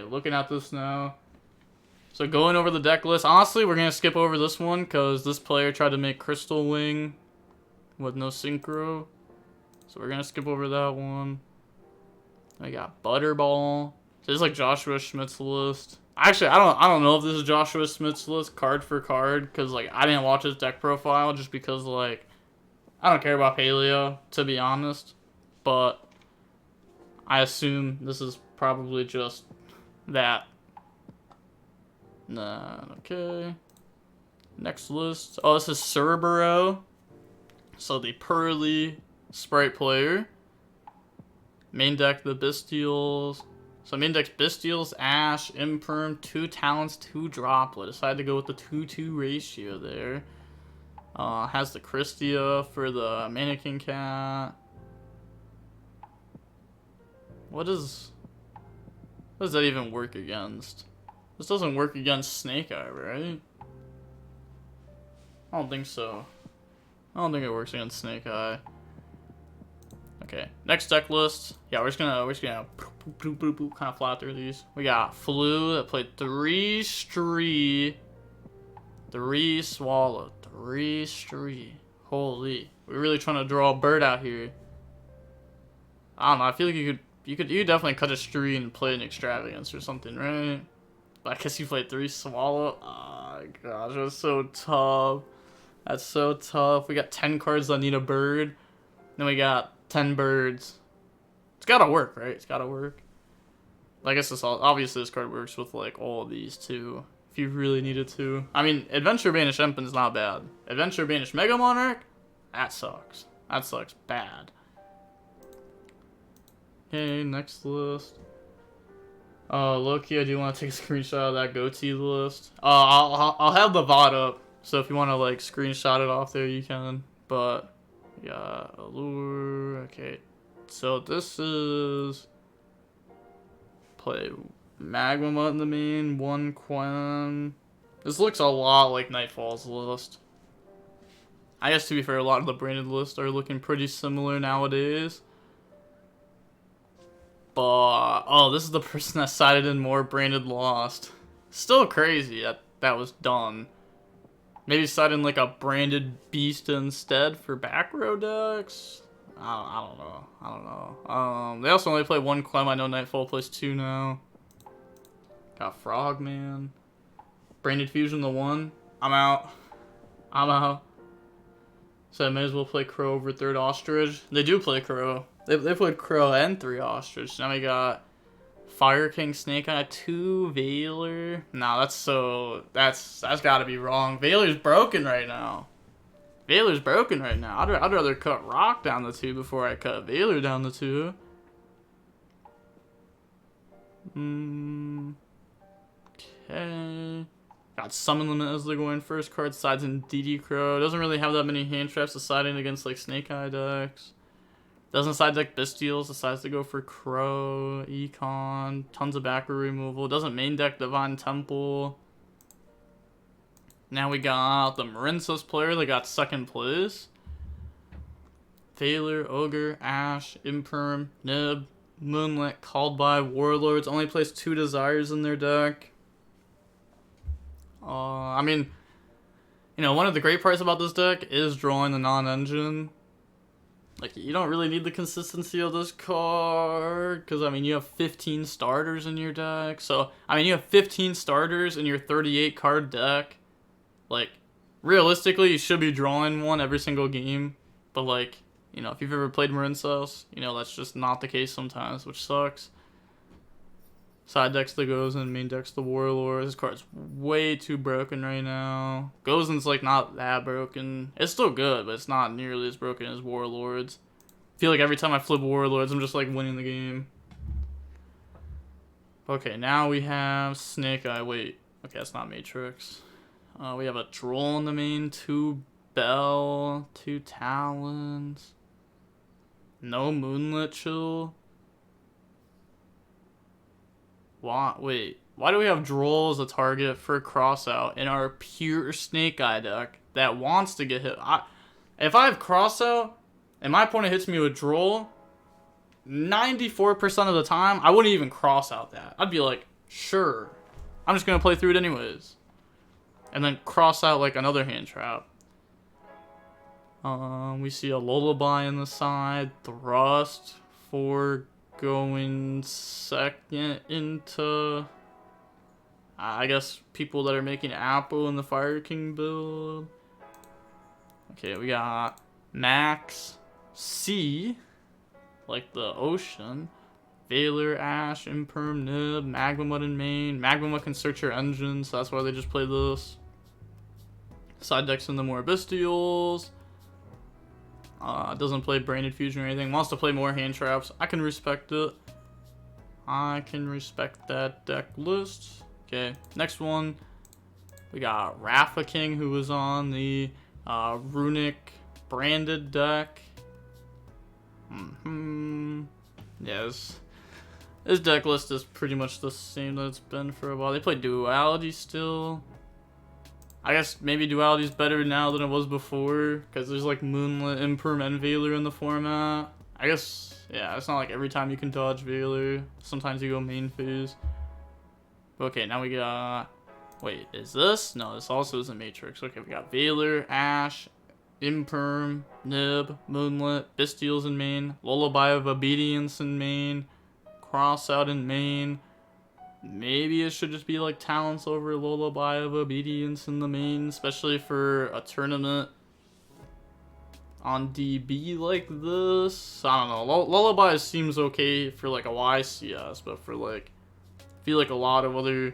looking at this now. So going over the deck list. Honestly, we're going to skip over this one because this player tried to make Crystal Wing with no synchro. So we're going to skip over that one. I got Butterball. So this is like Joshua Schmidt's list. Actually, I don't know if this is Joshua Schmidt's list card for card because like I didn't watch his deck profile just because like I don't care about Paleo, to be honest. But I assume this is probably just that. Nah, okay. Next list. Oh, this is Cerbero. So the Pearly Sprite player. Main deck, the Bestials. So main deck's Bestials, Ash, Imperm, 2 Talents, 2 Droplet. Decided to go with the 2-2 ratio there. Has the Christia for the Mannequin Cat. What does that even work against? This doesn't work against Snake Eye, right? I don't think so. I don't think it works against Snake Eye. Okay, next deck list. Yeah, we're just gonna kind of fly through these. We got Flu that played 3 Stree, 3 Swallow, 3 Stree. Holy, we're really trying to draw a bird out here. I don't know. I feel like you could definitely cut a Stree and play an Extravagance or something, right? But I guess you played 3 Swallow. Oh gosh, that's so tough. That's so tough. We got 10 cards that need a bird. Then we got 10 birds. It's gotta work, right? It's gotta work. I guess this obviously this card works with like all of these too. If you really needed to. I mean, Adventure Banish Empen's not bad. Adventure Banish Mega Monarch? That sucks. That sucks bad. Okay, next list. Loki, I do want to take a screenshot of that goatee list. I'll have the VOD up, so if you want to like screenshot it off there, you can. But yeah, Allure. Okay, so this is play Magma in the main, 1 Quen. This looks a lot like Nightfall's list. I guess to be fair, a lot of the branded lists are looking pretty similar nowadays. But oh, this is the person that sided in more branded lost. Still crazy that was done. Maybe sided in like a branded beast instead for back row decks. I don't know. I don't know. They also only play 1 Clem. I know Nightfall plays 2 now. Got Frogman. Branded Fusion the 1. I'm out. I'm out. So I may as well play Crow over 3rd Ostrich. They do play Crow. They played Crow and 3 Ostrich. Now we got Fire King, Snake Eye, 2 Veiler. Nah, that's gotta be wrong. Veiler's broken right now. Veiler's broken right now. I'd rather cut Rock down the 2 before I cut Veiler down the 2. Okay. Got Summon Limit as they're going first. Card sides in DD Crow. Doesn't really have that many hand traps deciding against like Snake Eye decks. Doesn't side deck Bestials, decides to go for Crow, Econ, tons of back row removal. Doesn't main deck Divine Temple. Now we got the Marincos player that got 2nd place. Thaler, Ogre, Ash, Imperm, Nib, Moonlit, Called by, Warlords. Only plays 2 Desires in their deck. I mean, you know, one of the great parts about this deck is drawing the non-engine. Like, you don't really need the consistency of this card, because, I mean, you have 15 starters in your deck. So, I mean, you have 15 starters in your 38-card deck. Like, realistically, you should be drawing one every single game. But, like, you know, if you've ever played Marincos, you know, that's just not the case sometimes, which sucks. Side decks the Gozen, main decks the Warlord. This card's way too broken right now. Gozen's like not that broken. It's still good, but it's not nearly as broken as Warlords. I feel like every time I flip Warlords, I'm just like winning the game. Okay, now we have Snake Eye. Wait, okay, that's not Matrix. We have a Droll in the main, 2 Bell, 2 Talons. No Moonlit Chill. Wait, why do we have Droll as a target for Crossout in our pure Snake Eye deck that wants to get hit? If I have Crossout and my opponent hits me with Droll, 94% of the time, I wouldn't even cross out that. I'd be like, Sure. I'm just gonna play through it anyways. And then cross out like another hand trap. We see a Lullaby in the side. Thrust for going second into, I guess, people that are making Apple in the Fire King build. Okay, we got Max C, like the ocean. Valor, Ash, Imperm, Nib, Magma in main. Magma can search your engine, so that's why they just play this. Side decks in the more Bestials. Doesn't play Brain Infusion or anything. Wants to play more hand traps. I can respect it. I can respect that deck list. Okay, next one. We got Rafa King, who was on the Runic branded deck. Yes. This deck list is pretty much the same that it's been for a while. They play Duality still. I guess maybe Duality's better now than it was before, because there's like Moonlit, Imperm, and Valor in the format. I guess, yeah, it's not like every time you can dodge Valor. Sometimes you go main phase. Okay, now we got... Wait, is this? No, this also is a Matrix. Okay, we got Valor, Ash, Imperm, Nib, Moonlit, Bestials in main, Lullaby of Obedience in main, Crossout in main. Maybe it should just be like Talents over Lullaby of Obedience in the main, especially for a tournament on DB like this. I don't know. Lullaby seems okay for like a YCS, but for like, I feel like a lot of other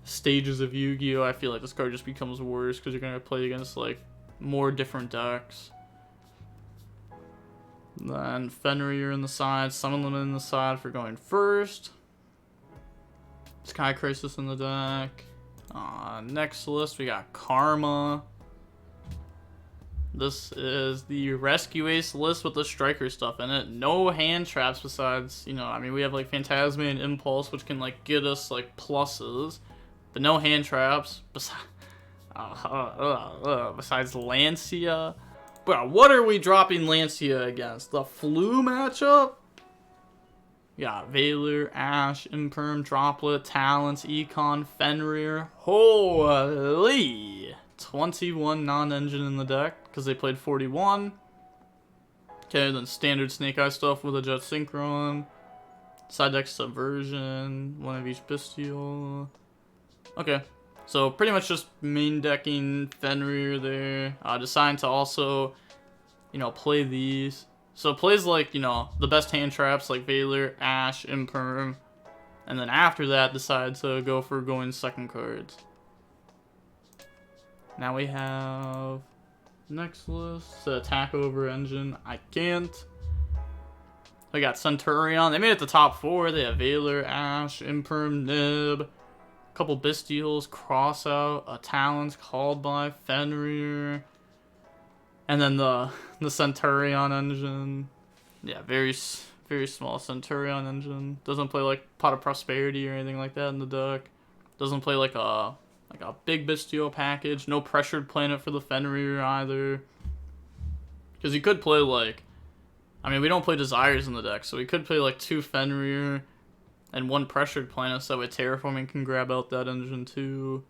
stages of Yu-Gi-Oh, I feel like this card just becomes worse because you're gonna play against like more different decks. Then Fenrir in the side, Summon Limit in the side for going first. Sky Crisis in the deck. Next list, we got Karma. This is the Rescue Ace list with the Striker stuff in it. No hand traps besides, you know, I mean, we have like Phantasma and Impulse, which can like get us like pluses. But no hand traps besides Lancia. Bro, what are we dropping Lancia against? The Flu matchup? Yeah, Valor, Ash, Imperm, Droplet, Talents, Econ, Fenrir. Holy! 21 non-engine in the deck, because they played 41. Okay, then standard Snake Eye stuff with a Jet Synchron. Side deck Subversion, one of each Bestial. Okay, so pretty much just main decking Fenrir there. Deciding to also, you know, play these. So it plays like, you know, the best hand traps like Valor, Ash, Imperm. And then after that, decide to go for going second cards. Now we have next list, attack over engine. I can't. We got Centurion. They made it the top 4. They have Valor, Ash, Imperm, Nib, a couple Bestials, Crossout, a Talents called by Fenrir. And then the Centurion engine. Yeah, very small Centurion engine. Doesn't play like Pot of Prosperity or anything like that in the deck. Doesn't play like a big Bestial package. No Pressured Planet for the Fenrir either. Because you could play like, I mean, we don't play Desires in the deck, so we could play like 2 Fenrir and 1 Pressured Planet, so that way Terraforming can grab out that engine too.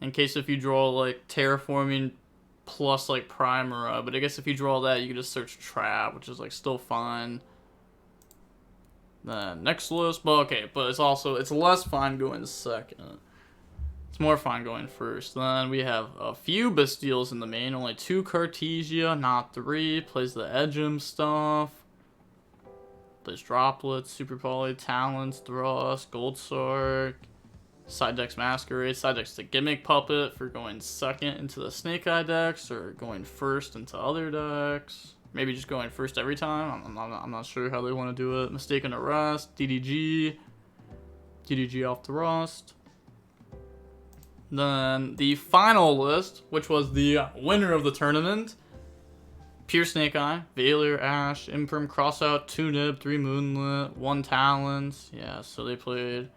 In case if you draw like Terraforming plus like Primera, but I guess if you draw that, you can just search Trap, which is like still fine. Then next list, but okay, but it's less fine going second. It's more fine going first. Then we have a few Bestials in the main, only 2 Cartesia, not 3. Plays the Edgem stuff. Plays Droplets, Super Poly, Talents, Thrust, Gold Sark. Side decks Masquerade, side decks the Gimmick Puppet for going second into the Snake Eye decks, or going first into other decks. Maybe just going first every time. I'm not sure how they want to do it. Mistaken Arrest, DDG off the Rust. Then the final list, which was the winner of the tournament. Pure Snake Eye, Valor, Ash, Imperm, Crossout, 2 Nib, 3 Moonlit, 1 Talents. Yeah, so they played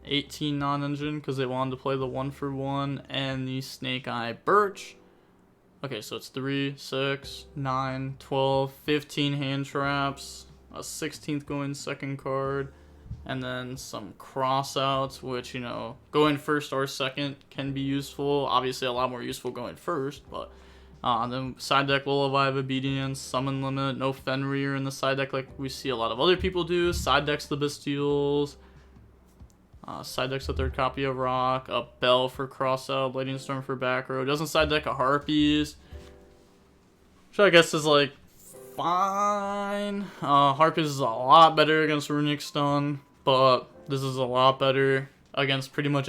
18 non-engine because they wanted to play the 1-for-1 and the Snake Eye Birch. Okay, so it's 3, 6, 9, 12, 15 hand traps, a 16th going second card, And then some crossouts, which, you know, going first or second can be useful. Obviously, a lot more useful going first, but then side deck Lullaby of Obedience, Summon Limit, no Fenrir in the side deck like we see a lot of other people do. Side decks the Bastiles. Side decks a third copy of Rock, a Bell for crossout, Lightning Storm for back row. Doesn't side deck a Harpies, which I guess is like fine. Harpies is a lot better against Runic Stun, but this is a lot better against pretty much